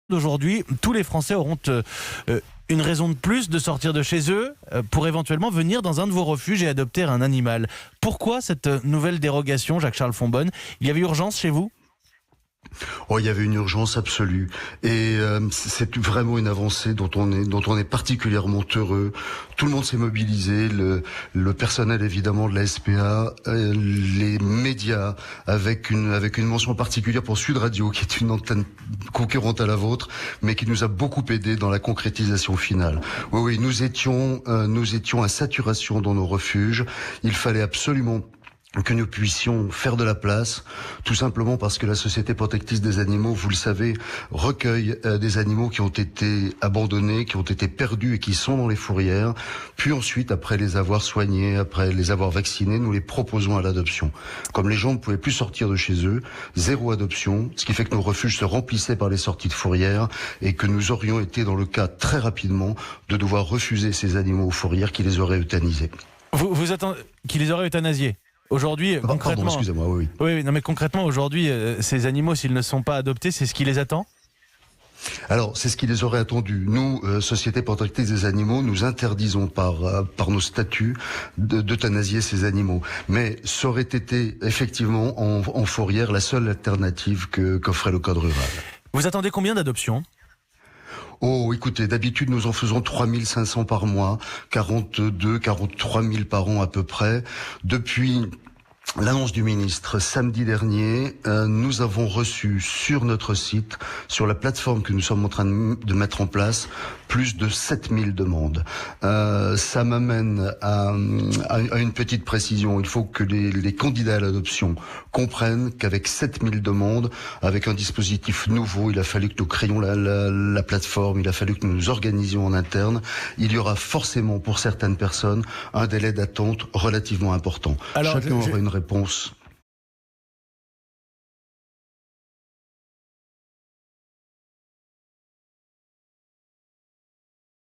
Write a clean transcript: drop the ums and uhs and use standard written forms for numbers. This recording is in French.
d'aujourd'hui, tous les Français auront une raison de plus de sortir de chez eux pour éventuellement venir dans un de vos refuges et adopter un animal. Pourquoi cette nouvelle dérogation, Jacques-Charles Fonbonne? Il y avait urgence chez vous? Oh, il y avait une urgence absolue et c'est vraiment une avancée dont on est particulièrement heureux. Tout le monde s'est mobilisé, le personnel évidemment de la SPA, les médias avec une mention particulière pour Sud Radio qui est une antenne concurrente à la vôtre, mais qui nous a beaucoup aidé dans la concrétisation finale. Oui, nous étions à saturation dans nos refuges. Il fallait absolument que nous puissions faire de la place, tout simplement parce que la Société protectrice des animaux, vous le savez, recueille des animaux qui ont été abandonnés, qui ont été perdus et qui sont dans les fourrières. Puis ensuite, après les avoir soignés, après les avoir vaccinés, nous les proposons à l'adoption. Comme les gens ne pouvaient plus sortir de chez eux, zéro adoption, ce qui fait que nos refuges se remplissaient par les sorties de fourrières et que nous aurions été dans le cas très rapidement de devoir refuser ces animaux aux fourrières qui les auraient euthanisés. Vous attendez qui les auraient euthanasiés? Aujourd'hui, concrètement, pardon, excusez-moi, oui. Oui, non, mais concrètement, aujourd'hui, ces animaux, s'ils ne sont pas adoptés, c'est ce qui les attend? Alors, c'est ce qui les aurait attendus. Nous, Société protectrice des animaux, nous interdisons par nos statuts d'euthanasier ces animaux. Mais ça aurait été effectivement en fourrière la seule alternative qu'offrait le code rural. Vous attendez combien d'adoptions? Oh, écoutez, d'habitude, nous en faisons 3500 par mois, 43 000 par an à peu près. Depuis l'annonce du ministre samedi dernier, nous avons reçu sur notre site, sur la plateforme que nous sommes en train de mettre en place, plus de 7000 demandes. Ça m'amène à une petite précision. Il faut que les candidats à l'adoption comprennent qu'avec 7000 demandes, avec un dispositif nouveau, il a fallu que nous créions la plateforme, il a fallu que nous nous organisions en interne. Il y aura forcément pour certaines personnes un délai d'attente relativement important. Alors, chacun aura une réponse.